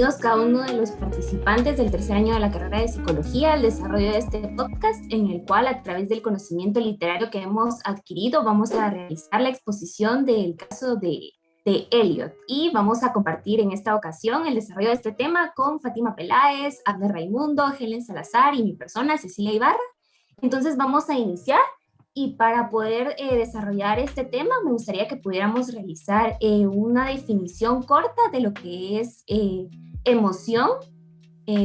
bienvenidos cada uno de los participantes del tercer año de la carrera de Psicología al desarrollo de este podcast en el cual a través del conocimiento literario que hemos adquirido vamos a realizar la exposición del caso de Elliot y vamos a compartir en esta ocasión el desarrollo de este tema con Fátima Peláez, Abner Raimundo, Helen Salazar y mi persona Cecilia Ibarra. Entonces vamos a iniciar. Y para poder desarrollar este tema, me gustaría que pudiéramos realizar una definición corta de lo que es emoción,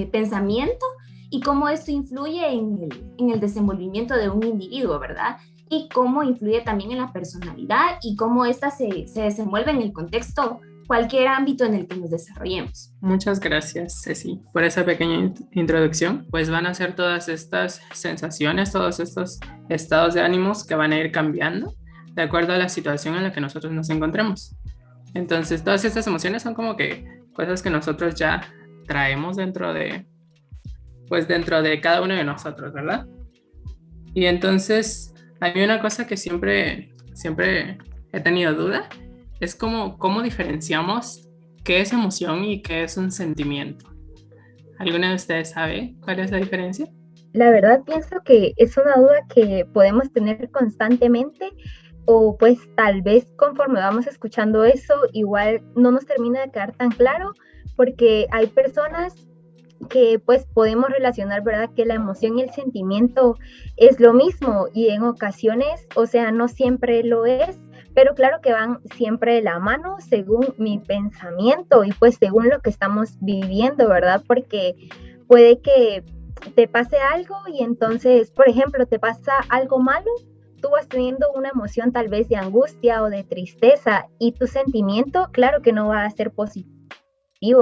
pensamiento y cómo esto influye en el desenvolvimiento de un individuo, ¿verdad? Y cómo influye también en la personalidad y cómo ésta se desenvuelve en el contexto, cualquier ámbito en el que nos desarrollemos. Muchas gracias, Ceci, por esa pequeña introducción. Pues van a ser todas estas sensaciones, todos estos estados de ánimos que van a ir cambiando de acuerdo a la situación en la que nosotros nos encontremos. Entonces, todas estas emociones son como que cosas que nosotros ya traemos dentro de cada uno de nosotros, ¿verdad? Y entonces, hay una cosa que siempre he tenido duda, es cómo diferenciamos qué es emoción y qué es un sentimiento. ¿Alguna de ustedes sabe cuál es la diferencia? La verdad pienso que es una duda que podemos tener constantemente o pues tal vez conforme vamos escuchando eso igual no nos termina de quedar tan claro porque hay personas que pues podemos relacionar, ¿verdad? Que la emoción y el sentimiento es lo mismo y en ocasiones, o sea, no siempre lo es, pero claro que van siempre de la mano según mi pensamiento y pues según lo que estamos viviendo, ¿verdad? Porque puede que te pase algo y entonces, por ejemplo, te pasa algo malo, tú vas teniendo una emoción tal vez de angustia o de tristeza y tu sentimiento, claro que no va a ser positivo.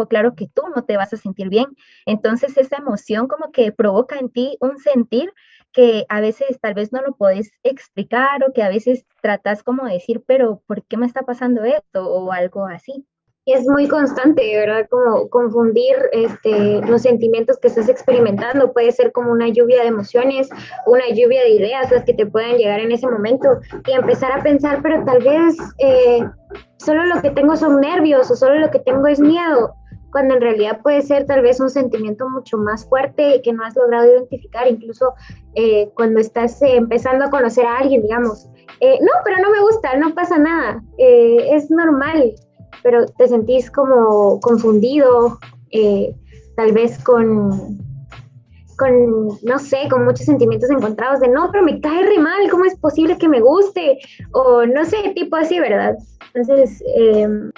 Claro que tú no te vas a sentir bien. Entonces esa emoción como que provoca en ti un sentir que a veces tal vez no lo podés explicar o que a veces tratas como de decir, pero ¿por qué me está pasando esto? O algo así. Es muy constante, ¿verdad? Como confundir los sentimientos que estás experimentando. Puede ser como una lluvia de emociones, una lluvia de ideas las que te puedan llegar en ese momento y empezar a pensar, pero tal vez solo lo que tengo son nervios o solo lo que tengo es miedo, cuando en realidad puede ser tal vez un sentimiento mucho más fuerte que no has logrado identificar, incluso cuando estás empezando a conocer a alguien, digamos, no, pero no me gusta, no pasa nada, es normal, pero te sentís como confundido, tal vez con, no sé, con muchos sentimientos encontrados de no, pero me cae re mal, ¿cómo es posible que me guste? O no sé, tipo así, ¿verdad? Entonces,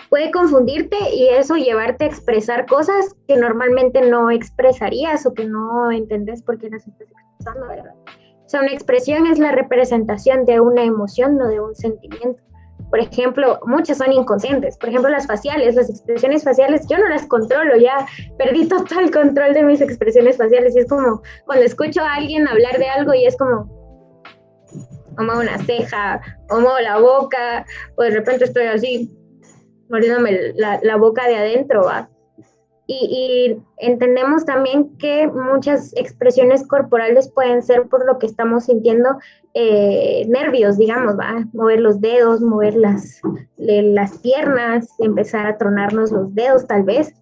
puede confundirte y eso llevarte a expresar cosas que normalmente no expresarías o que no entendés por qué las estás expresando, ¿verdad? O sea, una expresión es la representación de una emoción, no de un sentimiento. Por ejemplo, muchas son inconscientes. Por ejemplo, las faciales, las expresiones faciales, yo no las controlo, ya perdí total control de mis expresiones faciales. Y es como cuando escucho a alguien hablar de algo y es como muevo una ceja, o muevo la boca, o de repente estoy así, mordiéndome la boca de adentro, ¿va? Y entendemos también que muchas expresiones corporales pueden ser por lo que estamos sintiendo nervios, digamos, ¿va? Mover los dedos, mover las piernas, empezar a tronarnos los dedos tal vez.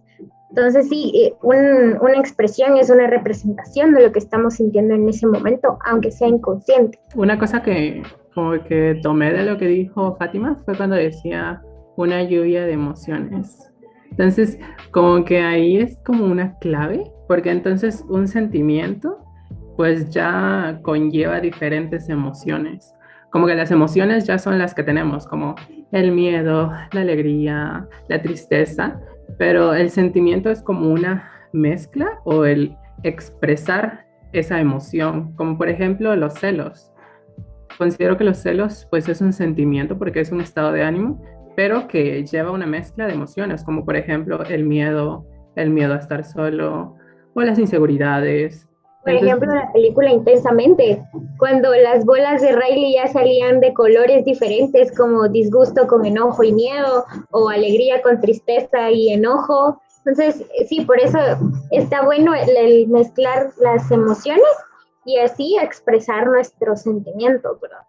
Entonces sí, una expresión es una representación de lo que estamos sintiendo en ese momento, aunque sea inconsciente. Una cosa que como que tomé de lo que dijo Fátima fue cuando decía una lluvia de emociones. Entonces, como que ahí es como una clave, porque entonces un sentimiento pues ya conlleva diferentes emociones. Como que las emociones ya son las que tenemos, como el miedo, la alegría, la tristeza, pero el sentimiento es como una mezcla o el expresar esa emoción, como por ejemplo los celos. Considero que los celos pues es un sentimiento porque es un estado de ánimo, pero que lleva una mezcla de emociones, como por ejemplo el miedo a estar solo o las inseguridades. Por ejemplo, la película Intensamente, cuando las bolas de Riley ya salían de colores diferentes, como disgusto con enojo y miedo, o alegría con tristeza y enojo. Entonces, sí, por eso está bueno el mezclar las emociones y así expresar nuestros sentimientos, ¿verdad?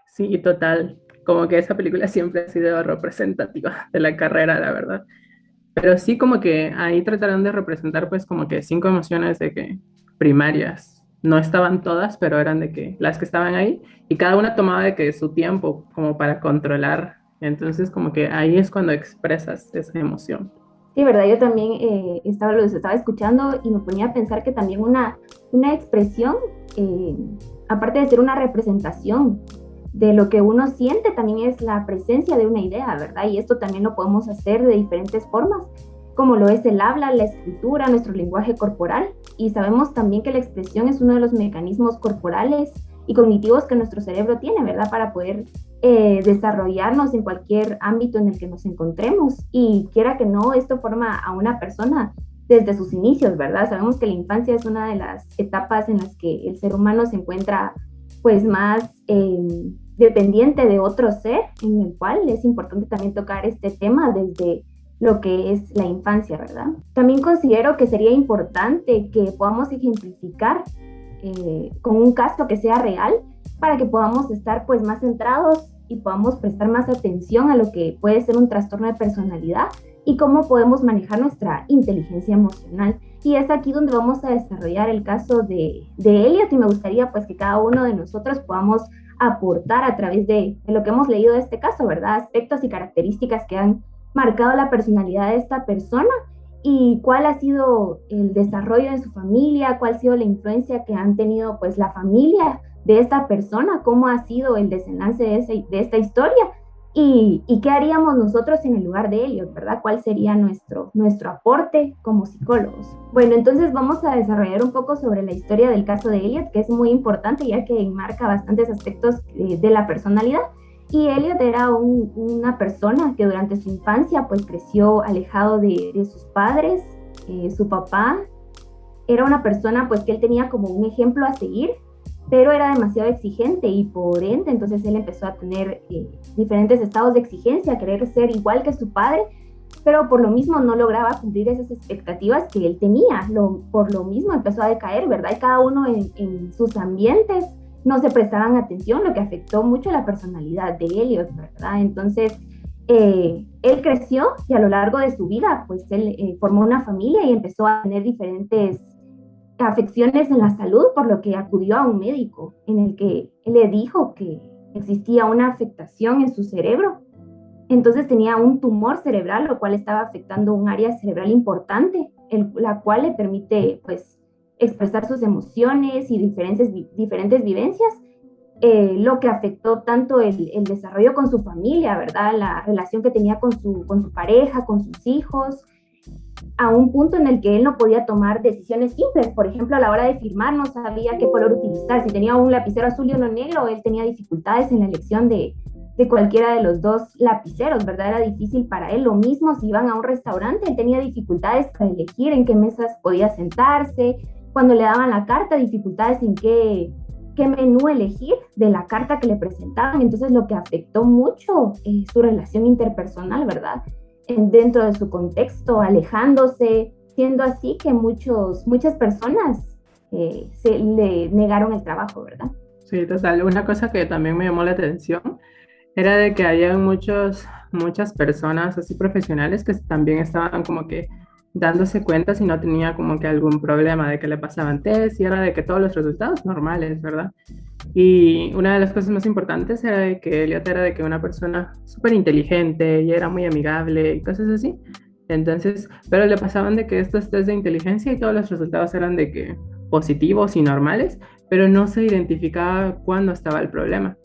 Sí, total. Como que esa película siempre ha sido representativa de la carrera, la verdad. pero sí como que ahí trataron de representar pues como que 5 emociones de que primarias. No estaban todas, pero eran de que las que estaban ahí y cada una tomaba de que su tiempo como para controlar. Entonces como que ahí es cuando expresas esa emoción. Sí, verdad, yo también los estaba escuchando y me ponía a pensar que también una expresión, eh, aparte de ser una representación de lo que uno siente, también es la presencia de una idea, ¿verdad? Y esto también lo podemos hacer de diferentes formas, como lo es el habla, la escritura, nuestro lenguaje corporal. Y sabemos también que la expresión es uno de los mecanismos corporales y cognitivos que nuestro cerebro tiene, ¿verdad? Para poder desarrollarnos en cualquier ámbito en el que nos encontremos. Y quiera que no, esto forma a una persona desde sus inicios, ¿verdad? Sabemos que la infancia es una de las etapas en las que el ser humano se encuentra pues más dependiente de otro ser, en el cual es importante también tocar este tema desde lo que es la infancia, ¿verdad? También considero que sería importante que podamos ejemplificar con un caso que sea real para que podamos estar pues más centrados y podamos prestar más atención a lo que puede ser un trastorno de personalidad y cómo podemos manejar nuestra inteligencia emocional. Y es aquí donde vamos a desarrollar el caso de Elliot y me gustaría pues que cada uno de nosotros podamos aportar a través de lo que hemos leído de este caso, ¿verdad? Aspectos y características que han marcado la personalidad de esta persona y cuál ha sido el desarrollo de su familia, cuál ha sido la influencia que han tenido pues la familia de esta persona, cómo ha sido el desenlace de esta historia y qué haríamos nosotros en el lugar de Elliot, ¿verdad? ¿Cuál sería nuestro aporte como psicólogos? Bueno, entonces vamos a desarrollar un poco sobre la historia del caso de Elliot, que es muy importante ya que enmarca bastantes aspectos de la personalidad. Y Elliot era una persona que durante su infancia pues creció alejado de sus padres. Su papá era una persona pues que él tenía como un ejemplo a seguir, pero era demasiado exigente y por ende entonces él empezó a tener diferentes estados de exigencia, querer ser igual que su padre, pero por lo mismo no lograba cumplir esas expectativas que él tenía. Por lo mismo empezó a decaer, ¿verdad? Y cada uno en sus ambientes no se prestaban atención, lo que afectó mucho la personalidad de Elliot, ¿verdad? Entonces, él creció y a lo largo de su vida, pues él formó una familia y empezó a tener diferentes afecciones en la salud, por lo que acudió a un médico en el que él le dijo que existía una afectación en su cerebro. Entonces tenía un tumor cerebral, lo cual estaba afectando un área cerebral importante, la cual le permite, pues, expresar sus emociones y diferentes vivencias, lo que afectó tanto el desarrollo con su familia, ¿verdad? La relación que tenía con su pareja, con sus hijos, a un punto en el que él no podía tomar decisiones simples. Por ejemplo, a la hora de firmar no sabía qué color utilizar. Si tenía un lapicero azul y uno negro, él tenía dificultades en la elección de cualquiera de los dos lapiceros, ¿verdad? Era difícil para él. Lo mismo si iban a un restaurante, él tenía dificultades para elegir en qué mesas podía sentarse. Cuando le daban la carta, dificultades en qué menú elegir de la carta que le presentaban. Entonces, lo que afectó mucho su relación interpersonal, ¿verdad? Dentro de su contexto, alejándose, siendo así que muchas personas se le negaron el trabajo, ¿verdad? Sí, total. Una cosa que también me llamó la atención era de que había muchas personas así profesionales que también estaban como que dándose cuenta si no tenía como que algún problema de que le pasaban test y era de que todos los resultados normales, ¿verdad? Y una de las cosas más importantes era de que Elliot era de que una persona súper inteligente y era muy amigable y cosas así. Entonces, pero le pasaban de que estos test de inteligencia y todos los resultados eran de que positivos y normales, pero no se identificaba cuándo estaba el problema.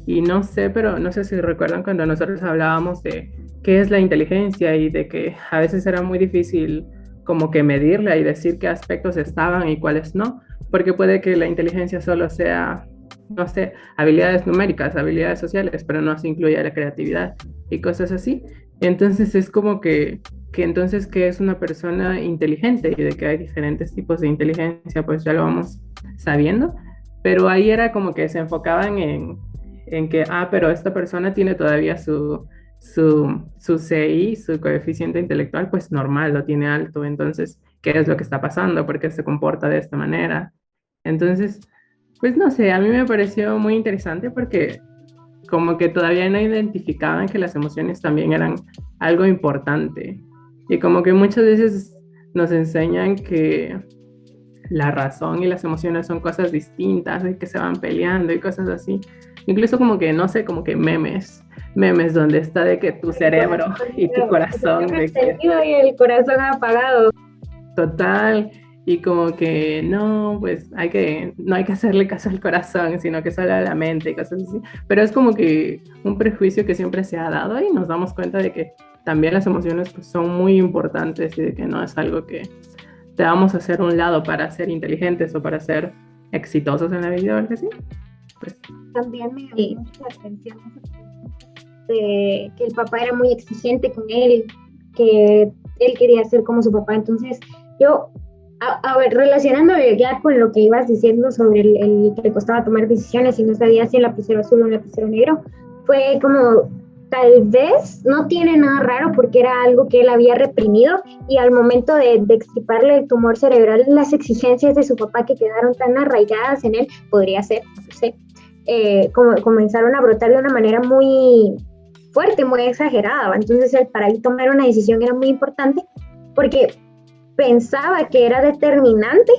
Y no sé, pero no sé si recuerdan cuando nosotros hablábamos de qué es la inteligencia y de que a veces era muy difícil como que medirla y decir qué aspectos estaban y cuáles no, porque puede que la inteligencia solo sea, no sé, habilidades numéricas, habilidades sociales, pero no se incluye la creatividad y cosas así. Entonces es como que entonces que es una persona inteligente y de que hay diferentes tipos de inteligencia, pues ya lo vamos sabiendo, pero ahí era como que se enfocaban en que, pero esta persona tiene todavía su CI, su coeficiente intelectual, pues normal, lo tiene alto, entonces, ¿qué es lo que está pasando? ¿Por qué se comporta de esta manera? Entonces, pues no sé, a mí me pareció muy interesante porque como que todavía no identificaban que las emociones también eran algo importante Y como que muchas veces nos enseñan que la razón y las emociones son cosas distintas y que se van peleando y cosas así. Incluso como que, no sé, como que memes donde está de que tu cerebro y tu corazón, de que Y el corazón apagado. total, y como que no, pues no hay que hacerle caso al corazón, sino que solo a la mente y cosas así. Pero es como que un prejuicio que siempre se ha dado y nos damos cuenta de que también las emociones pues, son muy importantes y de que no es algo que te vamos a hacer un lado para ser inteligentes o para ser exitosos en la vida o algo así. Pues, También me llamó mucho la atención de que el papá era muy exigente con él, que él quería ser como su papá. Entonces, yo, a ver, relacionándolo ya con lo que ibas diciendo sobre el que le costaba tomar decisiones y no sabía si el lapicero azul o el lapicero negro, fue como, tal vez no tiene nada raro porque era algo que él había reprimido y al momento de extirparle el tumor cerebral, las exigencias de su papá que quedaron tan arraigadas en él, podría ser, no sé, como comenzaron a brotar de una manera muy fuerte, muy exagerada. Entonces, el para él tomar una decisión era muy importante porque pensaba que era determinante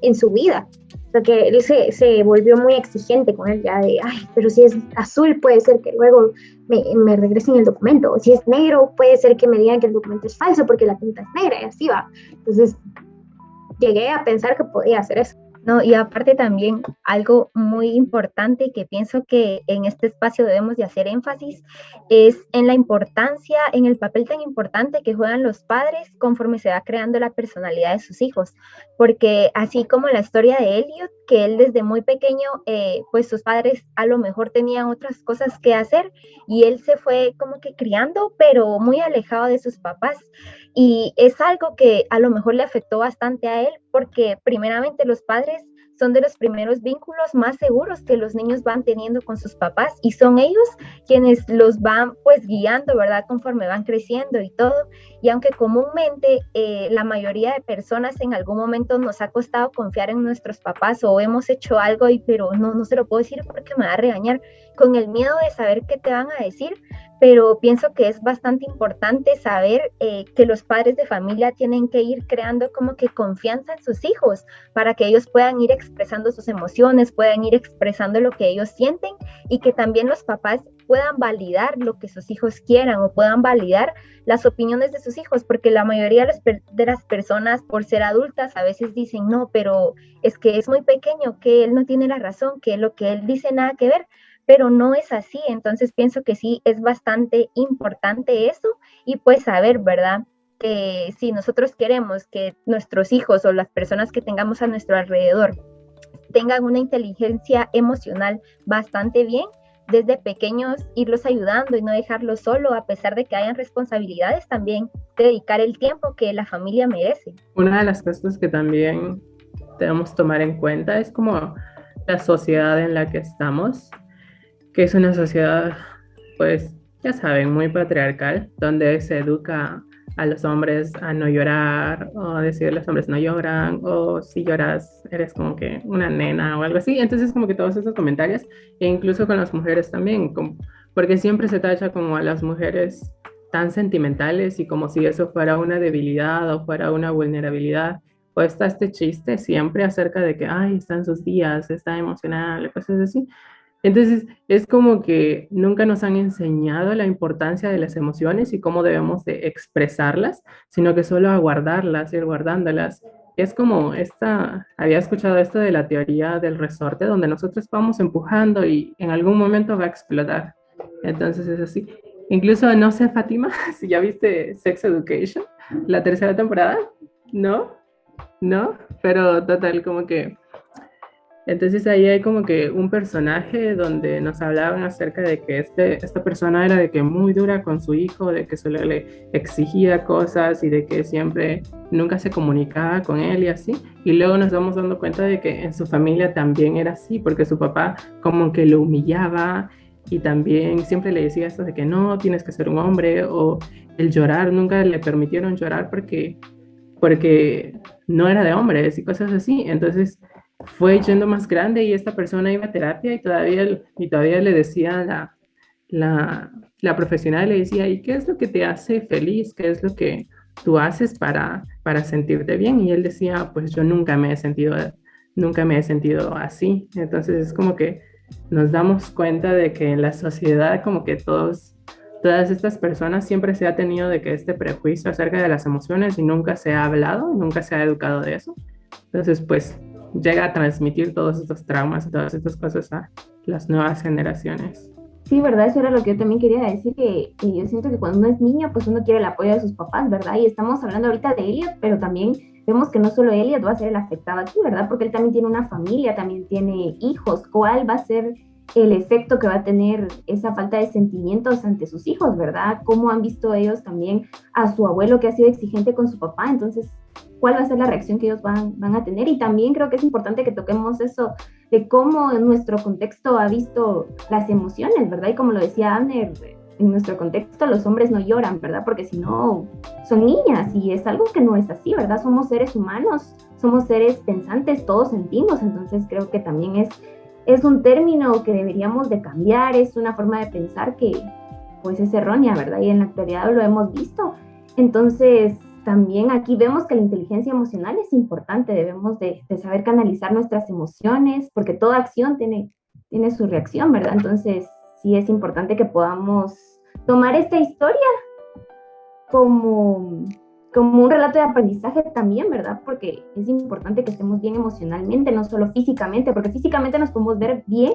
en su vida. O sea, que él se volvió muy exigente con él ya de, ay, pero si es azul puede ser que luego me regresen el documento, o si es negro puede ser que me digan que el documento es falso porque la tinta es negra y así va. Entonces, llegué a pensar que podía hacer eso. No, y aparte también algo muy importante que pienso que en este espacio debemos de hacer énfasis es en la importancia, en el papel tan importante que juegan los padres conforme se va creando la personalidad de sus hijos, porque así como la historia de Elliot, que él desde muy pequeño, pues sus padres a lo mejor tenían otras cosas que hacer y él se fue como que criando, pero muy alejado de sus papás. Y es algo que a lo mejor le afectó bastante a él porque primeramente los padres son de los primeros vínculos más seguros que los niños van teniendo con sus papás y son ellos quienes los van pues guiando, ¿verdad? Conforme van creciendo y todo. Y aunque comúnmente la mayoría de personas en algún momento nos ha costado confiar en nuestros papás o hemos hecho algo y pero no se lo puedo decir porque me va a regañar con el miedo de saber qué te van a decir, pero pienso que es bastante importante saber que los padres de familia tienen que ir creando como que confianza en sus hijos para que ellos puedan ir expresando sus emociones, puedan ir expresando lo que ellos sienten y que también los papás puedan validar lo que sus hijos quieran o puedan validar las opiniones de sus hijos, porque la mayoría de las personas por ser adultas a veces dicen, no, pero es que es muy pequeño, que él no tiene la razón, que lo que él dice nada que ver, pero no es así. Entonces pienso que sí es bastante importante eso y pues saber, ¿verdad? Que si nosotros queremos que nuestros hijos o las personas que tengamos a nuestro alrededor tengan una inteligencia emocional bastante bien, desde pequeños irlos ayudando y no dejarlos solo, a pesar de que hayan responsabilidades, también dedicar el tiempo que la familia merece. una de las cosas que también debemos tomar en cuenta es como la sociedad en la que estamos, que es una sociedad, pues, ya saben, muy patriarcal, donde se educa a los hombres a no llorar, o a decir los hombres no lloran, o si lloras eres como que una nena o algo así. Entonces, como que todos esos comentarios, e incluso con las mujeres también, porque siempre se tacha como a las mujeres tan sentimentales y como si eso fuera una debilidad o fuera una vulnerabilidad. O está este chiste siempre acerca de que, ay, están sus días, está emocional, cosas así. Entonces, es como que nunca nos han enseñado la importancia de las emociones y cómo debemos de expresarlas, sino que solo a guardarlas, ir guardándolas. Es como había escuchado esto de la teoría del resorte, donde nosotros vamos empujando y en algún momento va a explotar. Entonces es así. Incluso, no sé, Fátima, si ya viste Sex Education, la tercera temporada, ¿no? ¿No? Pero total, como que entonces ahí hay como que un personaje donde nos hablaban acerca de que esta persona era de que muy dura con su hijo, de que solo le exigía cosas y de que siempre nunca se comunicaba con él y así. Y luego nos vamos dando cuenta de que en su familia también era así, porque su papá como que lo humillaba y también siempre le decía esto de que no, tienes que ser un hombre, o el llorar, nunca le permitieron llorar porque no era de hombres y cosas así. Entonces fue yendo más grande y esta persona iba a terapia y todavía le decía la profesional, le decía, ¿y qué es lo que te hace feliz? ¿Qué es lo que tú haces para sentirte bien? Y él decía, pues yo nunca me he sentido así. Entonces es como que nos damos cuenta de que en la sociedad como que todas estas personas siempre se ha tenido de que este prejuicio acerca de las emociones y nunca se ha hablado, nunca se ha educado de eso. Entonces, pues llega a transmitir todos estos traumas y todas estas cosas a las nuevas generaciones. Sí, ¿verdad? Eso era lo que yo también quería decir, que yo siento que cuando uno es niño, pues uno quiere el apoyo de sus papás, ¿verdad? Y estamos hablando ahorita de Elliot, pero también vemos que no solo Elliot va a ser el afectado aquí, ¿verdad? Porque él también tiene una familia, también tiene hijos. ¿Cuál va a ser el efecto que va a tener esa falta de sentimientos ante sus hijos, ¿verdad? ¿Cómo han visto ellos también a su abuelo que ha sido exigente con su papá? Entonces, ¿cuál va a ser la reacción que ellos van a tener? Y también creo que es importante que toquemos eso de cómo en nuestro contexto ha visto las emociones, ¿verdad? Y como lo decía Abner, en nuestro contexto los hombres no lloran, ¿verdad? Porque si no, son niñas y es algo que no es así, ¿verdad? Somos seres humanos, somos seres pensantes, todos sentimos, entonces creo que también es un término que deberíamos de cambiar, es una forma de pensar que pues es errónea, ¿verdad? Y en la actualidad lo hemos visto. Entonces, también aquí vemos que la inteligencia emocional es importante, debemos de saber canalizar nuestras emociones, porque toda acción tiene su reacción, ¿verdad? Entonces, sí es importante que podamos tomar esta historia como un relato de aprendizaje también, ¿verdad? Porque es importante que estemos bien emocionalmente, no solo físicamente, porque físicamente nos podemos ver bien,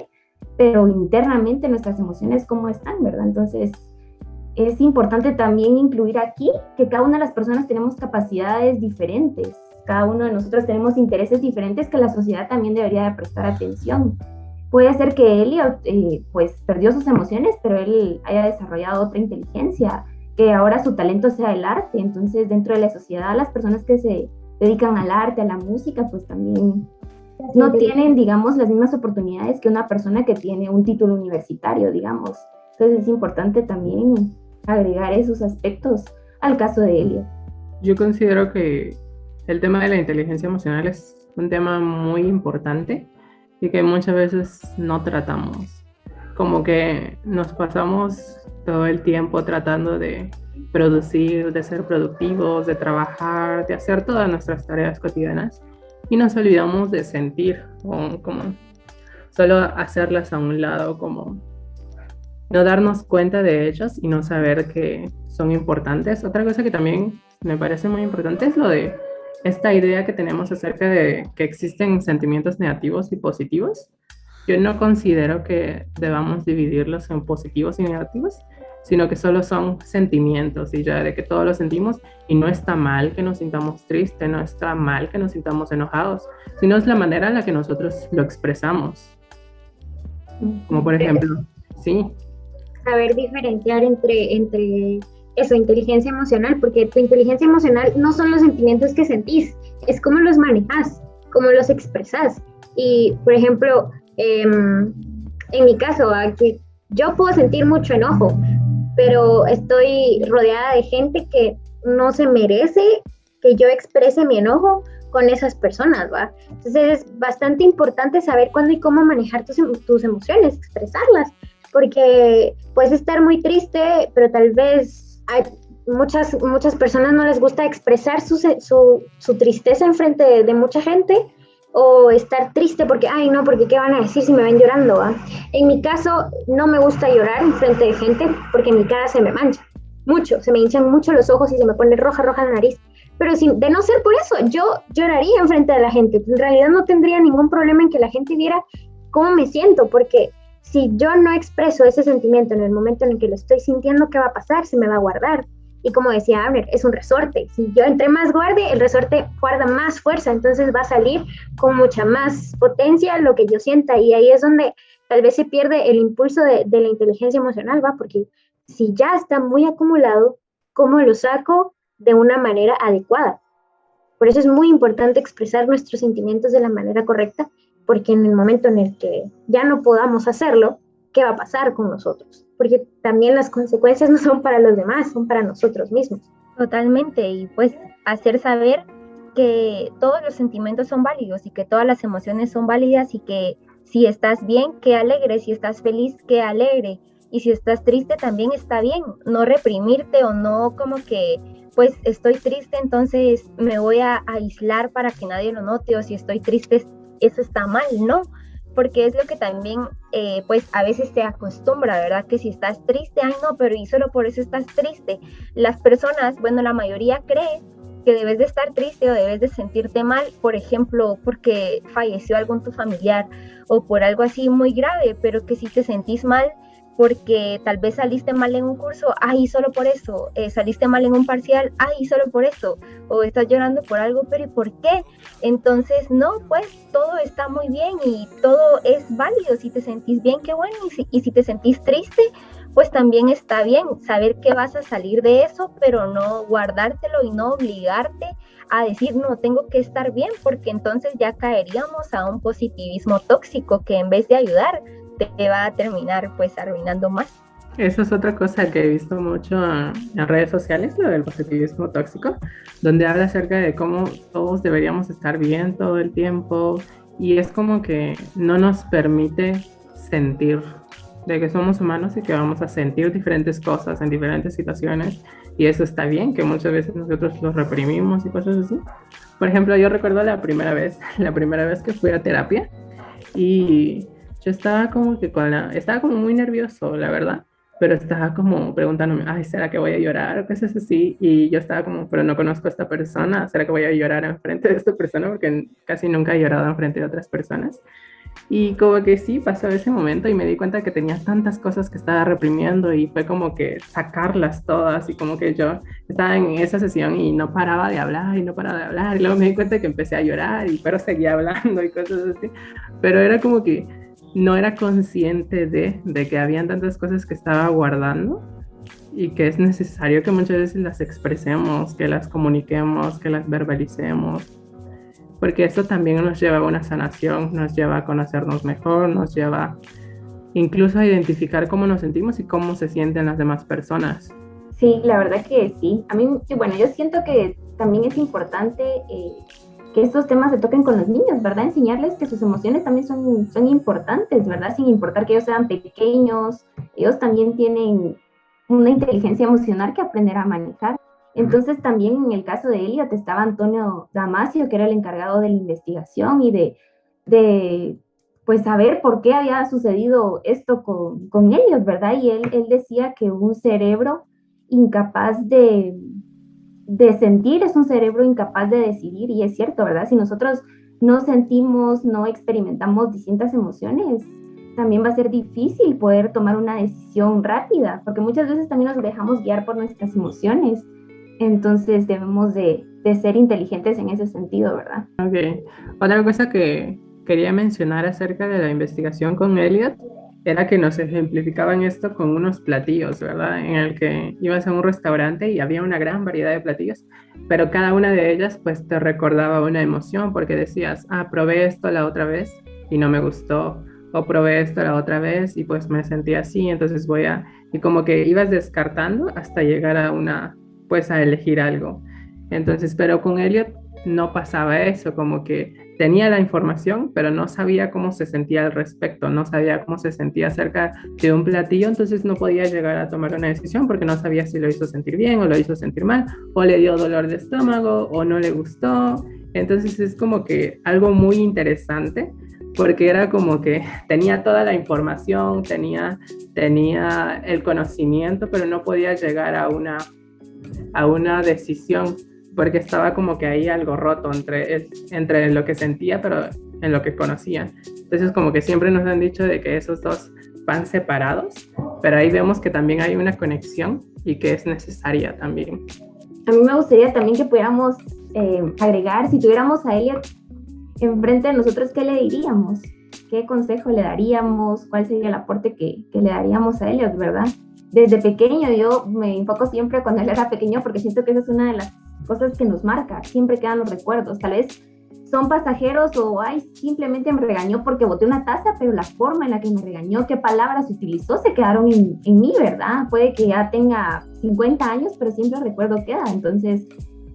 pero internamente nuestras emociones, ¿cómo están, verdad? Entonces, es importante también incluir aquí que cada una de las personas tenemos capacidades diferentes, cada uno de nosotros tenemos intereses diferentes que la sociedad también debería de prestar atención. Puede ser que Elliot pues perdió sus emociones, pero él haya desarrollado otra inteligencia, que ahora su talento sea el arte. Entonces, dentro de la sociedad, las personas que se dedican al arte, a la música, pues también no tienen, digamos, las mismas oportunidades que una persona que tiene un título universitario, digamos. Entonces, es importante también agregar esos aspectos al caso de Elliot. Yo considero que el tema de la inteligencia emocional es un tema muy importante y que muchas veces no tratamos. Como que nos pasamos todo el tiempo tratando de producir, de ser productivos, de trabajar, de hacer todas nuestras tareas cotidianas y nos olvidamos de sentir, o como solo hacerlas a un lado, como no darnos cuenta de ellos y no saber que son importantes. Otra cosa que también me parece muy importante es lo de esta idea que tenemos acerca de que existen sentimientos negativos y positivos. Yo no considero que debamos dividirlos en positivos y negativos, sino que solo son sentimientos y ya de que todos los sentimos y no está mal que nos sintamos tristes, no está mal que nos sintamos enojados, sino es la manera en la que nosotros lo expresamos. Como por ejemplo, sí. Saber diferenciar entre eso, inteligencia emocional, porque tu inteligencia emocional no son los sentimientos que sentís, es cómo los manejas, cómo los expresas. Y, por ejemplo, en mi caso, aquí, yo puedo sentir mucho enojo, pero estoy rodeada de gente que no se merece que yo exprese mi enojo con esas personas, ¿va? Entonces es bastante importante saber cuándo y cómo manejar tus emociones, expresarlas, porque puedes estar muy triste, pero tal vez hay muchas personas no les gusta expresar su tristeza en frente de mucha gente, o estar triste porque, ay no, porque qué van a decir si me ven llorando, ¿va? En mi caso, no me gusta llorar en frente de gente porque mi cara se me mancha mucho, se me hinchan mucho los ojos y se me pone roja la nariz. Pero de no ser por eso, yo lloraría en frente de la gente. En realidad no tendría ningún problema en que la gente viera cómo me siento, porque si yo no expreso ese sentimiento en el momento en el que lo estoy sintiendo, ¿qué va a pasar? Se me va a guardar. Y como decía Abner, es un resorte. Si yo entre más guarde, el resorte guarda más fuerza, entonces va a salir con mucha más potencia lo que yo sienta. Y ahí es donde tal vez se pierde el impulso de la inteligencia emocional, ¿va? Porque si ya está muy acumulado, ¿cómo lo saco de una manera adecuada? Por eso es muy importante expresar nuestros sentimientos de la manera correcta, porque en el momento en el que ya no podamos hacerlo, ¿qué va a pasar con nosotros? Porque también las consecuencias no son para los demás, son para nosotros mismos. Totalmente, y pues hacer saber que todos los sentimientos son válidos y que todas las emociones son válidas y que si estás bien, qué alegre, si estás feliz, qué alegre, y si estás triste también está bien, no reprimirte o no como que pues estoy triste, entonces me voy a aislar para que nadie lo note, o si estoy triste, eso está mal, ¿no? Porque es lo que también, pues a veces se acostumbra, ¿verdad? Que si estás triste, ay no, pero y solo por eso estás triste. Las personas, bueno, la mayoría cree que debes de estar triste o debes de sentirte mal, por ejemplo, porque falleció algún tu familiar o por algo así muy grave, pero que si te sentís mal porque tal vez saliste mal en un curso, ay, solo por eso, saliste mal en un parcial, ay, solo por eso, o estás llorando por algo, pero ¿y por qué? Entonces, no, pues todo está muy bien y todo es válido. Si te sentís bien, qué bueno, y si te sentís triste, pues también está bien saber que vas a salir de eso, pero no guardártelo y no obligarte a decir, no, tengo que estar bien, porque entonces ya caeríamos a un positivismo tóxico que en vez de ayudar, te va a terminar pues arruinando más. Eso es otra cosa que he visto mucho en redes sociales, lo del positivismo tóxico, donde habla acerca de cómo todos deberíamos estar bien todo el tiempo y es como que no nos permite sentir, de que somos humanos y que vamos a sentir diferentes cosas en diferentes situaciones y eso está bien, que muchas veces nosotros los reprimimos y cosas así. Por ejemplo, yo recuerdo la primera vez que fui a terapia y yo estaba como que estaba como muy nervioso, la verdad, pero estaba como preguntándome, ay, ¿será que voy a llorar? O cosas así, y yo estaba como, pero no conozco a esta persona, ¿será que voy a llorar enfrente de esta persona? Porque casi nunca he llorado enfrente de otras personas. Y como que sí, pasó ese momento y me di cuenta que tenía tantas cosas que estaba reprimiendo y fue como que sacarlas todas y como que yo estaba en esa sesión y no paraba de hablar y no paraba de hablar y luego me di cuenta que empecé a llorar y pero seguía hablando y cosas así, pero era como que no era consciente de que habían tantas cosas que estaba guardando y que es necesario que muchas veces las expresemos, que las comuniquemos, que las verbalicemos, porque esto también nos lleva a una sanación, nos lleva a conocernos mejor, nos lleva incluso a identificar cómo nos sentimos y cómo se sienten las demás personas. Sí, la verdad que sí. A mí, bueno, yo siento que también es importante que estos temas se toquen con los niños, ¿verdad? Enseñarles que sus emociones también son importantes, ¿verdad? Sin importar que ellos sean pequeños, ellos también tienen una inteligencia emocional que aprender a manejar. Entonces también en el caso de Elliot estaba Antonio Damasio, que era el encargado de la investigación y de pues saber por qué había sucedido esto con Elliot, ¿verdad? Y él decía que un cerebro incapaz de sentir es un cerebro incapaz de decidir, y es cierto, ¿verdad? Si nosotros no sentimos, no experimentamos distintas emociones, también va a ser difícil poder tomar una decisión rápida, porque muchas veces también nos dejamos guiar por nuestras emociones. Entonces debemos de ser inteligentes en ese sentido, ¿verdad? Ok. Otra cosa que quería mencionar acerca de la investigación con Elliot era que nos ejemplificaban esto con unos platillos, ¿verdad? En el que ibas a un restaurante y había una gran variedad de platillos, pero cada una de ellas pues te recordaba una emoción porque decías, probé esto la otra vez y no me gustó, o probé esto la otra vez y pues me sentí así, entonces y como que ibas descartando hasta llegar pues a elegir algo. Entonces, pero con Elliot no pasaba eso, como que tenía la información, pero no sabía cómo se sentía al respecto, no sabía cómo se sentía acerca de un platillo, entonces no podía llegar a tomar una decisión porque no sabía si lo hizo sentir bien o lo hizo sentir mal, o le dio dolor de estómago o no le gustó. Entonces es como que algo muy interesante porque era como que tenía toda la información, tenía el conocimiento, pero no podía llegar a una decisión porque estaba como que ahí algo roto entre lo que sentía pero en lo que conocía. Entonces como que siempre nos han dicho de que esos dos van separados, pero ahí vemos que también hay una conexión y que es necesaria también. A mí me gustaría también que pudiéramos agregar, si tuviéramos a Elliot enfrente de nosotros, ¿qué le diríamos? ¿Qué consejo le daríamos? ¿Cuál sería el aporte que le daríamos a Elliot, verdad? Desde pequeño yo me enfoco siempre cuando él era pequeño porque siento que esa es una de las cosas que nos marca, siempre quedan los recuerdos, tal vez son pasajeros o simplemente me regañó porque boté una taza, pero la forma en la que me regañó, qué palabras utilizó, se quedaron en mí, ¿verdad? Puede que ya tenga 50 años, pero siempre el recuerdo queda, entonces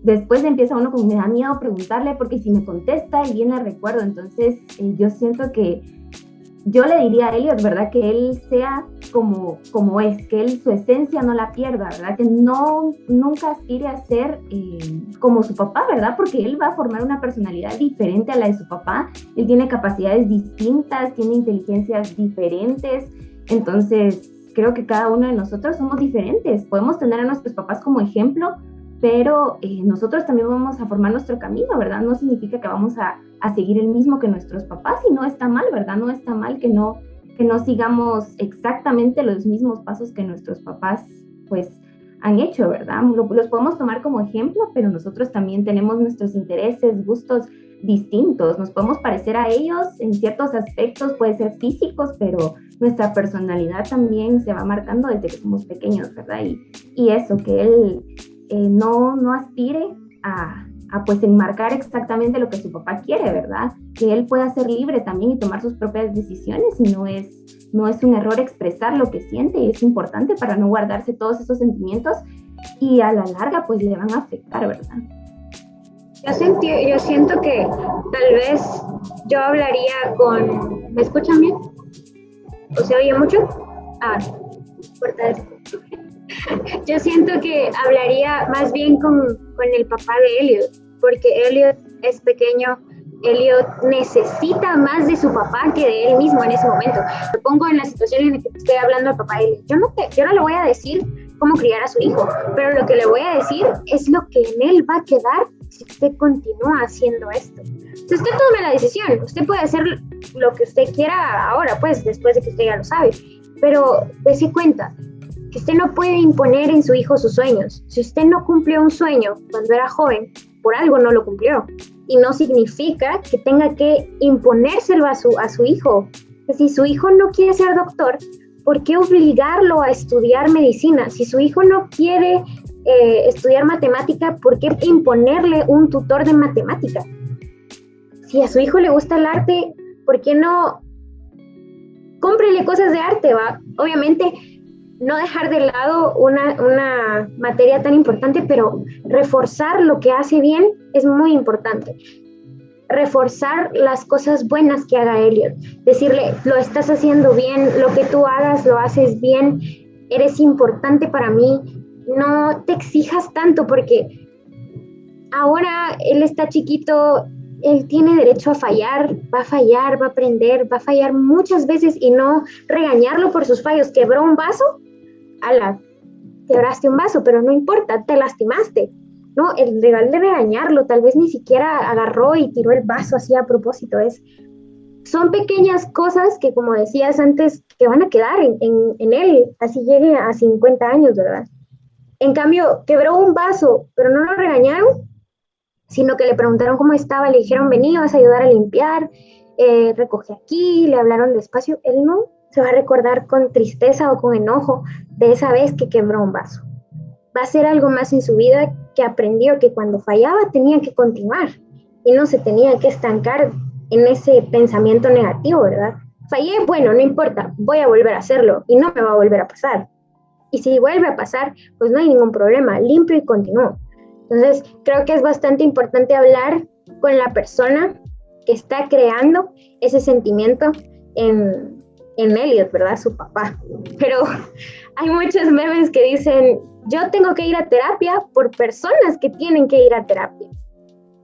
después empieza uno como me da miedo preguntarle porque si me contesta y viene el recuerdo, entonces yo siento que yo le diría a Elliot, ¿verdad? Que él sea como es, que él su esencia no la pierda, ¿verdad? Que nunca aspire a ser como su papá, ¿verdad? Porque él va a formar una personalidad diferente a la de su papá. Él tiene capacidades distintas, tiene inteligencias diferentes. Entonces, creo que cada uno de nosotros somos diferentes. Podemos tener a nuestros papás como ejemplo, pero nosotros también vamos a formar nuestro camino, ¿verdad? No significa que vamos a seguir el mismo que nuestros papás, y no está mal, ¿verdad? No está mal que no sigamos exactamente los mismos pasos que nuestros papás, pues, han hecho, ¿verdad? Los podemos tomar como ejemplo, pero nosotros también tenemos nuestros intereses, gustos distintos. Nos podemos parecer a ellos en ciertos aspectos, puede ser físicos, pero nuestra personalidad también se va marcando desde que somos pequeños, ¿verdad? Y eso, que él no aspire a pues enmarcar exactamente lo que su papá quiere, ¿verdad? Que él pueda ser libre también y tomar sus propias decisiones, y no es un error expresar lo que siente, y es importante para no guardarse todos esos sentimientos y a la larga pues le van a afectar, ¿verdad? Yo siento que tal vez yo hablaría con... ¿Me escuchan bien? ¿O se oye mucho? Corta esto. Yo siento que hablaría más bien con el papá de Elliot, porque Elliot es pequeño, Elliot necesita más de su papá que de él mismo en ese momento. Me pongo en la situación en la que estoy hablando al papá de Elliot. Yo no le voy a decir cómo criar a su hijo, pero lo que le voy a decir es lo que en él va a quedar si usted continúa haciendo esto. Entonces, usted tome la decisión, usted puede hacer lo que usted quiera ahora, pues, después de que usted ya lo sabe, pero dése cuenta que usted no puede imponer en su hijo sus sueños. Si usted no cumplió un sueño cuando era joven, por algo no lo cumplió. Y no significa que tenga que imponérselo a su hijo. Si su hijo no quiere ser doctor, ¿por qué obligarlo a estudiar medicina? Si su hijo no quiere estudiar matemática, ¿por qué imponerle un tutor de matemática? Si a su hijo le gusta el arte, ¿por qué no cómprele cosas de arte, va? Obviamente, no dejar de lado una materia tan importante, pero reforzar lo que hace bien es muy importante. Reforzar las cosas buenas que haga Elliot. Decirle, lo estás haciendo bien, lo que tú hagas lo haces bien, eres importante para mí, no te exijas tanto, porque ahora él está chiquito, él tiene derecho a fallar, va a aprender, va a fallar muchas veces, y no regañarlo por sus fallos. Quebró un vaso, quebraste un vaso, pero no importa, te lastimaste, ¿no? El legal de regañarlo, tal vez ni siquiera agarró y tiró el vaso así a propósito. Son pequeñas cosas que, como decías antes, que van a quedar en él, así llegue a 50 años, ¿verdad? En cambio, quebró un vaso, pero no lo regañaron, sino que le preguntaron cómo estaba, le dijeron, vení, vas a ayudar a limpiar, recoge aquí, le hablaron despacio. Él no se va a recordar con tristeza o con enojo de esa vez que quebró un vaso. Va a ser algo más en su vida, que aprendió que cuando fallaba tenía que continuar y no se tenía que estancar en ese pensamiento negativo, ¿verdad? Fallé, bueno, no importa, voy a volver a hacerlo y no me va a volver a pasar. Y si vuelve a pasar, pues no hay ningún problema, limpio y continúo. Entonces, creo que es bastante importante hablar con la persona que está creando ese sentimiento en Elliot, ¿verdad? Su papá. Pero hay muchos memes que dicen, yo tengo que ir a terapia por personas que tienen que ir a terapia.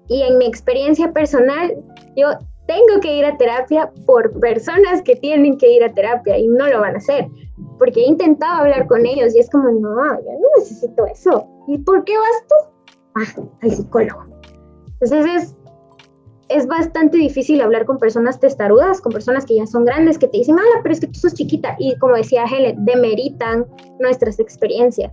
Y en mi experiencia personal, yo tengo que ir a terapia por personas que tienen que ir a terapia y no lo van a hacer. Porque he intentado hablar con ellos y es como, no, yo no necesito eso. ¿Y por qué vas tú? Al psicólogo. Entonces es bastante difícil hablar con personas testarudas, con personas que ya son grandes, que te dicen, pero es que tú sos chiquita. Y como decía Helen, demeritan nuestras experiencias.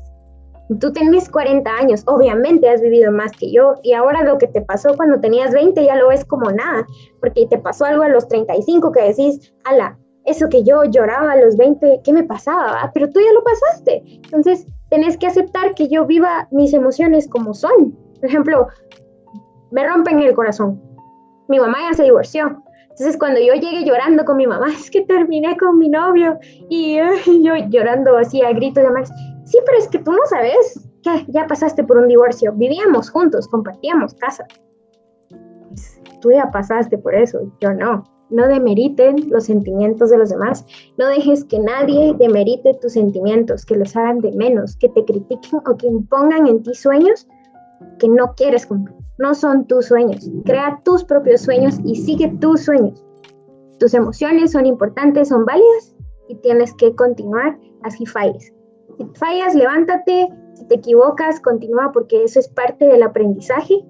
Tú tenés 40 años, obviamente has vivido más que yo, y ahora lo que te pasó cuando tenías 20 ya lo ves como nada, porque te pasó algo a los 35 que decís, eso que yo lloraba a los 20, ¿qué me pasaba? Pero tú ya lo pasaste. Entonces, tenés que aceptar que yo viva mis emociones como son. Por ejemplo, me rompen el corazón. Mi mamá ya se divorció. Entonces, cuando yo llegué llorando con mi mamá, es que terminé con mi novio, y yo llorando así a gritos de amor. Sí, pero es que tú no sabes que ya pasaste por un divorcio. Vivíamos juntos, compartíamos casa. Pues, tú ya pasaste por eso, yo no. no demeriten los sentimientos de los demás, no dejes que nadie demerite tus sentimientos, que los hagan de menos, que te critiquen o que impongan en ti sueños que no quieres cumplir. No son tus sueños. Crea tus propios sueños y sigue tus sueños. Tus emociones son importantes, son válidas y tienes que continuar así falles. Si fallas, levántate. Si te equivocas, continúa, porque eso es parte del aprendizaje.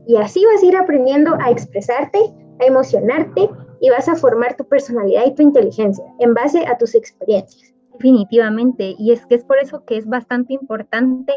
Y así vas a ir aprendiendo a expresarte, a emocionarte y vas a formar tu personalidad y tu inteligencia en base a tus experiencias. Definitivamente, y es que es por eso que es bastante importante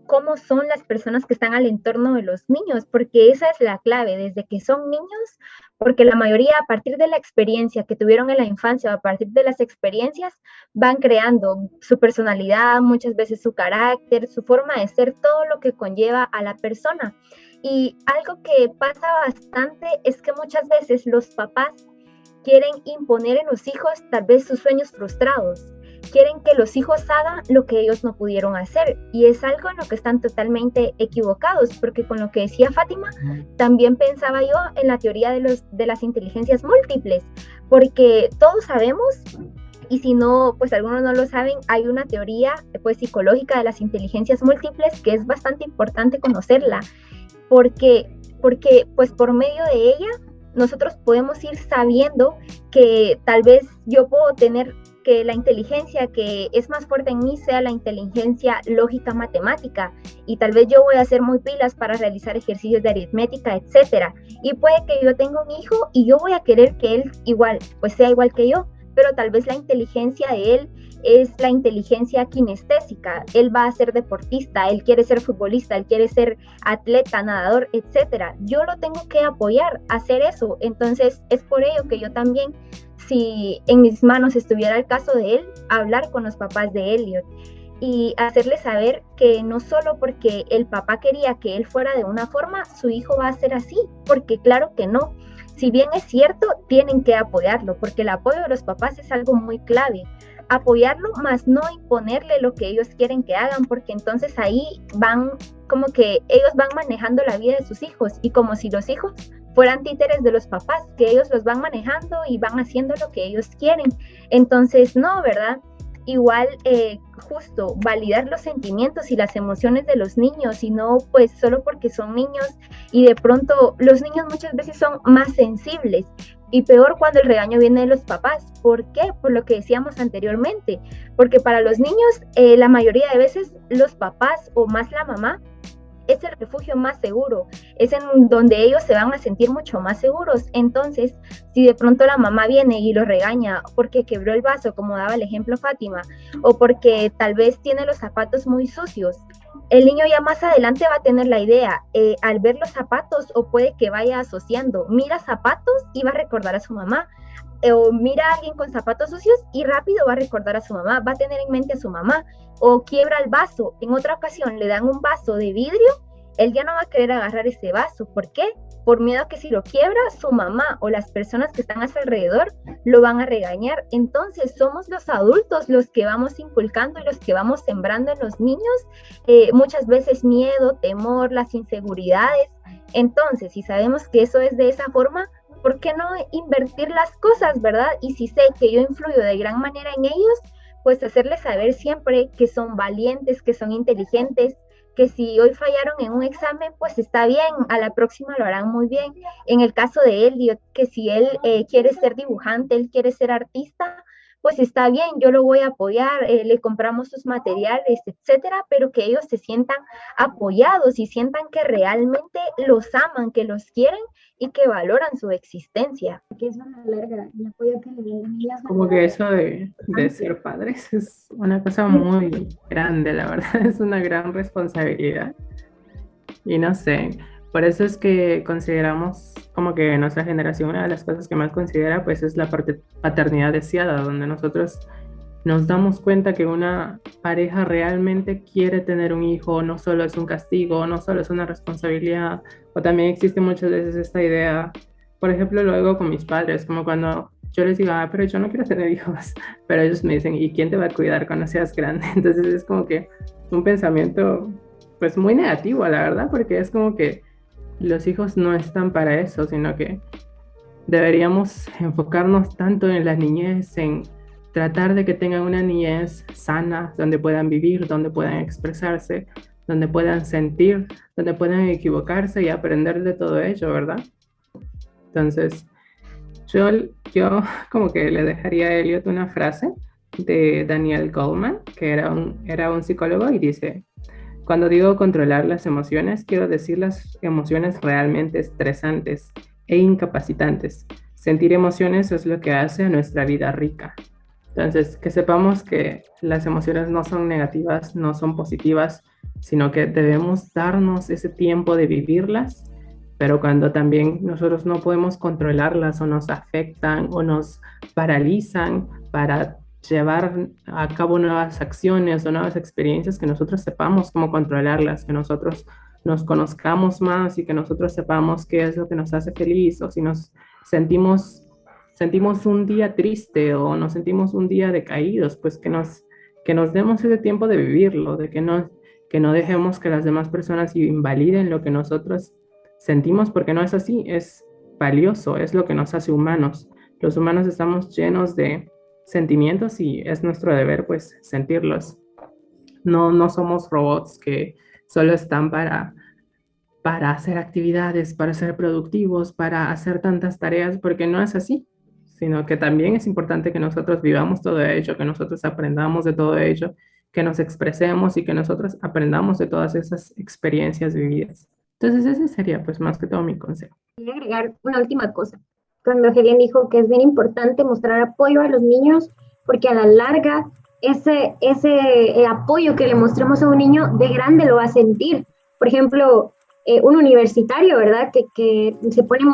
cómo son las personas que están al entorno de los niños, porque esa es la clave, desde que son niños, porque la mayoría a partir de la experiencia que tuvieron en la infancia o a partir de las experiencias van creando su personalidad, muchas veces su carácter, su forma de ser, todo lo que conlleva a la persona. Y algo que pasa bastante es que muchas veces los papás quieren imponer en los hijos tal vez sus sueños frustrados, quieren que los hijos hagan lo que ellos no pudieron hacer, y es algo en lo que están totalmente equivocados, porque con lo que decía Fátima, también pensaba yo en la teoría de las inteligencias múltiples, porque todos sabemos, y si no, pues algunos no lo saben, hay una teoría pues psicológica de las inteligencias múltiples que es bastante importante conocerla, porque pues por medio de ella nosotros podemos ir sabiendo que tal vez yo puedo tener que la inteligencia que es más fuerte en mí sea la inteligencia lógica matemática, y tal vez yo voy a ser muy pilas para realizar ejercicios de aritmética, etcétera, y puede que yo tenga un hijo y yo voy a querer que él igual, pues sea igual que yo, pero tal vez la inteligencia de él es la inteligencia kinestésica, él va a ser deportista, él quiere ser futbolista, él quiere ser atleta, nadador, etcétera. Yo lo tengo que apoyar a hacer eso, entonces es por ello que yo también, si en mis manos estuviera el caso de él, hablar con los papás de Elliot y hacerle saber que no solo porque el papá quería que él fuera de una forma, su hijo va a ser así, porque claro que no. Si bien es cierto, tienen que apoyarlo, porque el apoyo de los papás es algo muy clave. Apoyarlo, más no imponerle lo que ellos quieren que hagan, porque entonces ahí van como que ellos van manejando la vida de sus hijos, y como si los hijos fueran títeres de los papás, que ellos los van manejando y van haciendo lo que ellos quieren. Entonces, no, ¿verdad? Igual, justo validar los sentimientos y las emociones de los niños, y no pues solo porque son niños, y de pronto los niños muchas veces son más sensibles, y peor cuando el regaño viene de los papás. ¿Por qué? Por lo que decíamos anteriormente, porque para los niños la mayoría de veces los papás o más la mamá es el refugio más seguro, es en donde ellos se van a sentir mucho más seguros. Entonces, si de pronto la mamá viene y lo regaña porque quebró el vaso, como daba el ejemplo Fátima, o porque tal vez tiene los zapatos muy sucios, el niño ya más adelante va a tener la idea, al ver los zapatos, o puede que vaya asociando, mira zapatos y va a recordar a su mamá, o mira a alguien con zapatos sucios y rápido va a recordar a su mamá, va a tener en mente a su mamá, o quiebra el vaso, en otra ocasión le dan un vaso de vidrio, él ya no va a querer agarrar ese vaso. ¿Por qué? Por miedo a que si lo quiebra, su mamá o las personas que están a su alrededor lo van a regañar. Entonces somos los adultos los que vamos inculcando y los que vamos sembrando en los niños muchas veces miedo, temor, las inseguridades. Entonces, si sabemos que eso es de esa forma, ¿por qué no invertir las cosas, verdad? Y si sé que yo influyo de gran manera en ellos, pues hacerles saber siempre que son valientes, que son inteligentes, que si hoy fallaron en un examen, pues está bien, a la próxima lo harán muy bien. En el caso de Elliot, que si él quiere ser dibujante, él quiere ser artista, pues está bien, yo lo voy a apoyar, le compramos sus materiales, etcétera, pero que ellos se sientan apoyados y sientan que realmente los aman, que los quieren y que valoran su existencia. Que eso a la larga, el apoyo que le den ellas. Como que eso de ser padres es una cosa muy grande, la verdad, es una gran responsabilidad. Y no sé, por eso es que consideramos como que nuestra generación, una de las cosas que más considera pues es la paternidad deseada, donde nosotros nos damos cuenta que una pareja realmente quiere tener un hijo, no solo es un castigo, no solo es una responsabilidad, o también existe muchas veces esta idea, por ejemplo, lo hago con mis padres, como cuando yo les digo, pero yo no quiero tener hijos, pero ellos me dicen, ¿y quién te va a cuidar cuando seas grande? Entonces es como que un pensamiento pues muy negativo, la verdad, porque es como que los hijos no están para eso, sino que deberíamos enfocarnos tanto en la niñez, en tratar de que tengan una niñez sana, donde puedan vivir, donde puedan expresarse, donde puedan sentir, donde puedan equivocarse y aprender de todo ello, ¿verdad? Entonces, yo como que le dejaría a Elliot una frase de Daniel Goleman, que era un psicólogo, y dice: cuando digo controlar las emociones, quiero decir las emociones realmente estresantes e incapacitantes. Sentir emociones es lo que hace a nuestra vida rica. Entonces, que sepamos que las emociones no son negativas, no son positivas, sino que debemos darnos ese tiempo de vivirlas, pero cuando también nosotros no podemos controlarlas o nos afectan o nos paralizan para llevar a cabo nuevas acciones o nuevas experiencias, que nosotros sepamos cómo controlarlas, que nosotros nos conozcamos más y que nosotros sepamos qué es lo que nos hace feliz, o si nos sentimos un día triste o nos sentimos un día decaídos, pues que nos demos ese tiempo de vivirlo, de que no dejemos que las demás personas invaliden lo que nosotros sentimos, porque no es así, es valioso, es lo que nos hace humanos. Los humanos estamos llenos de sentimientos y es nuestro deber pues sentirlos. No somos robots que solo están para hacer actividades, para ser productivos, para hacer tantas tareas, porque no es así, sino que también es importante que nosotros vivamos todo ello, que nosotros aprendamos de todo ello, que nos expresemos y que nosotros aprendamos de todas esas experiencias vividas. Entonces ese sería pues más que todo mi consejo. Voy a agregar una última cosa. Cuando Helen dijo que es bien importante mostrar apoyo a los niños, porque a la larga ese apoyo que le mostremos a un niño de grande lo va a sentir. Por ejemplo, un universitario, ¿verdad? Que se pone,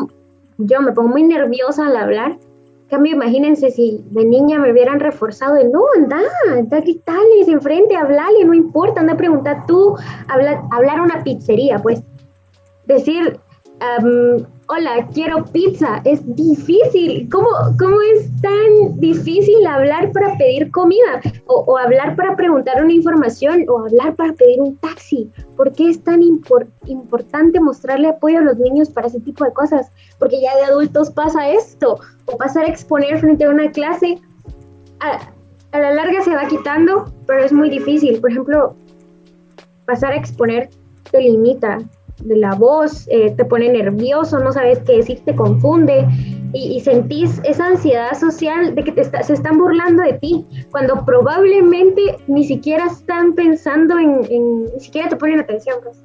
yo me pongo muy nerviosa al hablar. En cambio, imagínense si de niña me hubieran reforzado de, no, anda, ¿qué tal? Es enfrente, hablale, no importa, anda a preguntar tú, hablar a una pizzería, pues. Decir, hola, quiero pizza, es difícil. ¿Cómo es tan difícil hablar para pedir comida? O hablar para preguntar una información, o hablar para pedir un taxi. ¿Por qué es tan importante mostrarle apoyo a los niños para ese tipo de cosas? Porque ya de adultos pasa esto, o pasar a exponer frente a una clase, a la larga se va quitando, pero es muy difícil. Por ejemplo, pasar a exponer te limita de la voz, te pone nervioso, no sabes qué decir, te confunde y sentís esa ansiedad social de que se están burlando de ti, cuando probablemente ni siquiera están pensando ni siquiera te ponen atención, pues.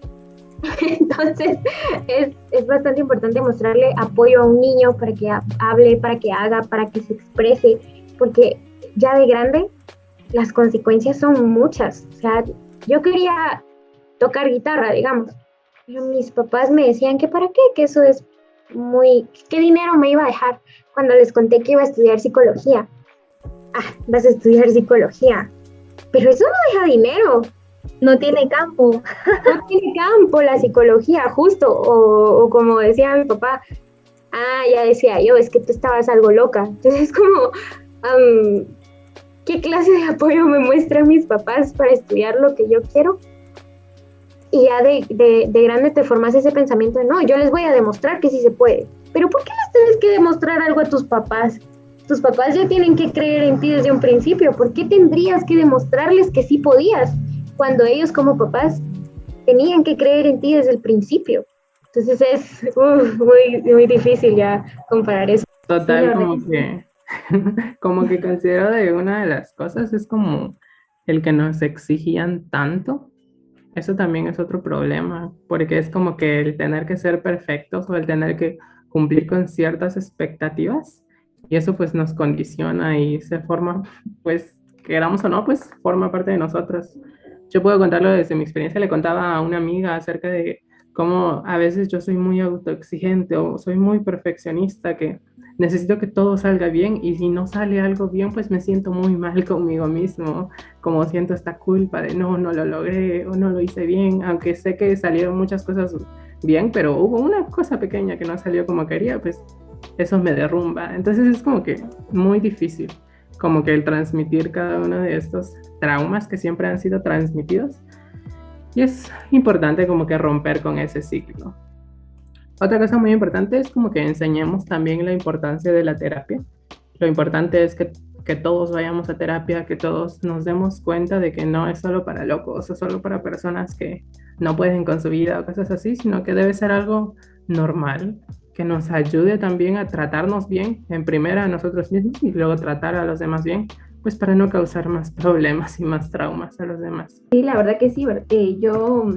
Entonces es bastante importante mostrarle apoyo a un niño para que hable, para que haga, para que se exprese, porque ya de grande las consecuencias son muchas. O sea, yo quería tocar guitarra, digamos, pero mis papás me decían que para qué, que eso es ¿qué dinero me iba a dejar? Cuando les conté que iba a estudiar psicología. Vas a estudiar psicología, pero eso no deja dinero. No tiene campo. No tiene campo la psicología, justo. O como decía mi papá, ya decía yo, es que tú estabas algo loca. Entonces es como, ¿qué clase de apoyo me muestran mis papás para estudiar lo que yo quiero? Y ya de grande te formas ese pensamiento de, no, yo les voy a demostrar que sí se puede. Pero ¿por qué les tienes que demostrar algo a tus papás? Tus papás ya tienen que creer en ti desde un principio. ¿Por qué tendrías que demostrarles que sí podías cuando ellos como papás tenían que creer en ti desde el principio? Entonces es muy, muy difícil ya comparar eso. Total, como que considero de una de las cosas es como el que nos exigían tanto. Eso también es otro problema, porque es como que el tener que ser perfectos o el tener que cumplir con ciertas expectativas, y eso pues nos condiciona y se forma, pues queramos o no, pues forma parte de nosotros. Yo puedo contarlo desde mi experiencia. Le contaba a una amiga acerca de cómo a veces yo soy muy autoexigente o soy muy perfeccionista, que necesito que todo salga bien, y si no sale algo bien, pues me siento muy mal conmigo mismo, como siento esta culpa de no lo logré o no lo hice bien, aunque sé que salieron muchas cosas bien, pero hubo una cosa pequeña que no salió como quería, pues eso me derrumba. Entonces es como que muy difícil, como que el transmitir cada uno de estos traumas que siempre han sido transmitidos, y es importante como que romper con ese ciclo. otra cosa muy importante es como que enseñemos también la importancia de la terapia. Lo importante es que todos vayamos a terapia, que todos nos demos cuenta de que no es solo para locos o solo para personas que no pueden con su vida o cosas así, sino que debe ser algo normal, que nos ayude también a tratarnos bien, en primera a nosotros mismos y luego tratar a los demás bien, pues para no causar más problemas y más traumas a los demás. Sí, la verdad que sí, yo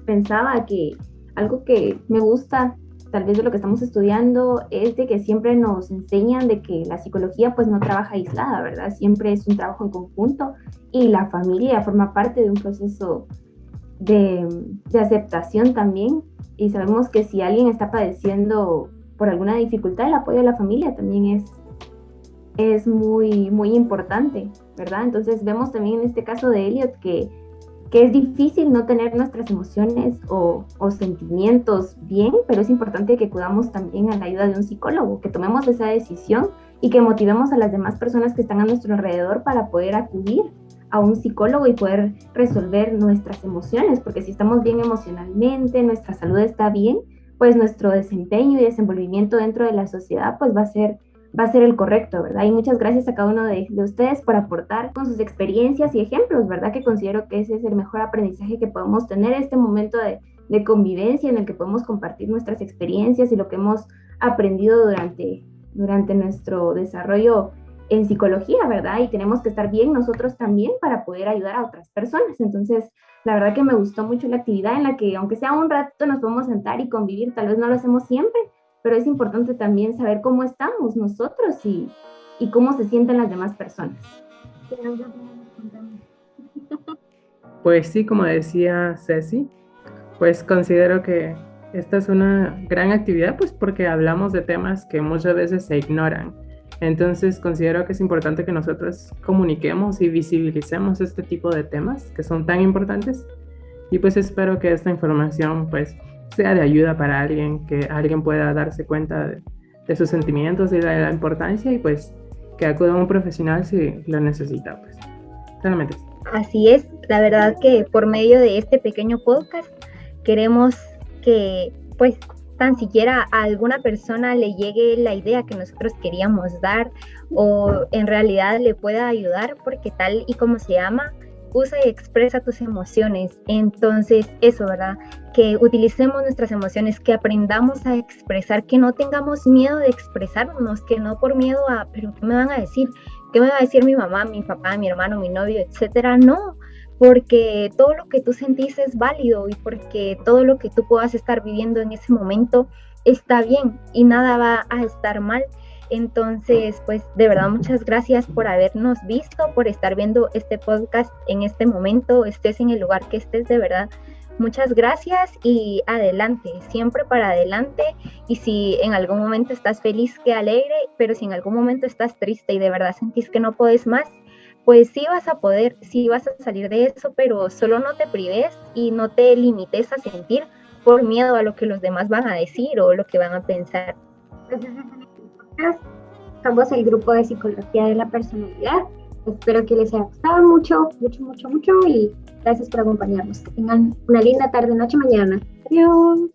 pensaba que algo que me gusta tal vez de lo que estamos estudiando es de que siempre nos enseñan de que la psicología pues no trabaja aislada, ¿verdad? Siempre es un trabajo en conjunto y la familia forma parte de un proceso de aceptación también, y sabemos que si alguien está padeciendo por alguna dificultad, el apoyo de la familia también es muy, muy importante, ¿verdad? Entonces vemos también en este caso de Elliot que es difícil no tener nuestras emociones o sentimientos bien, pero es importante que acudamos también a la ayuda de un psicólogo, que tomemos esa decisión y que motivemos a las demás personas que están a nuestro alrededor para poder acudir a un psicólogo y poder resolver nuestras emociones, porque si estamos bien emocionalmente, nuestra salud está bien, pues nuestro desempeño y desenvolvimiento dentro de la sociedad pues va a ser el correcto, ¿verdad? Y muchas gracias a cada uno de ustedes por aportar con sus experiencias y ejemplos, ¿verdad? Que considero que ese es el mejor aprendizaje que podemos tener, este momento de convivencia en el que podemos compartir nuestras experiencias y lo que hemos aprendido durante nuestro desarrollo en psicología, ¿verdad? Y tenemos que estar bien nosotros también para poder ayudar a otras personas. Entonces, la verdad que me gustó mucho la actividad en la que, aunque sea un rato, nos podemos sentar y convivir. Tal vez no lo hacemos siempre, pero es importante también saber cómo estamos nosotros y cómo se sienten las demás personas. Pues sí, como decía Ceci, pues considero que esta es una gran actividad, pues porque hablamos de temas que muchas veces se ignoran. Entonces considero que es importante que nosotros comuniquemos y visibilicemos este tipo de temas que son tan importantes. Y pues espero que esta información pues sea de ayuda para alguien, que alguien pueda darse cuenta de sus sentimientos y de la importancia y pues que acuda a un profesional si lo necesita, pues. Solamente. Así es, la verdad que por medio de este pequeño podcast queremos que pues tan siquiera a alguna persona le llegue la idea que nosotros queríamos dar o en realidad le pueda ayudar, porque tal y como se llama, usa y expresa tus emociones. Entonces eso, ¿verdad? Que utilicemos nuestras emociones, que aprendamos a expresar, que no tengamos miedo de expresarnos, que no por miedo a, pero ¿qué me van a decir? ¿Qué me va a decir mi mamá, mi papá, mi hermano, mi novio, etcétera? No, porque todo lo que tú sentís es válido y porque todo lo que tú puedas estar viviendo en ese momento está bien y nada va a estar mal. Entonces, pues de verdad muchas gracias por habernos visto, por estar viendo este podcast en este momento, estés en el lugar que estés, de verdad. Muchas gracias y adelante, siempre para adelante. Y si en algún momento estás feliz, que alegre, pero si en algún momento estás triste y de verdad sentís que no podés más, pues sí vas a poder, sí vas a salir de eso, pero solo no te prives y no te limites a sentir por miedo a lo que los demás van a decir o lo que van a pensar. Somos el grupo de psicología de la personalidad. Espero que les haya gustado mucho y gracias por acompañarnos. Que tengan una linda tarde, noche, mañana. Adiós.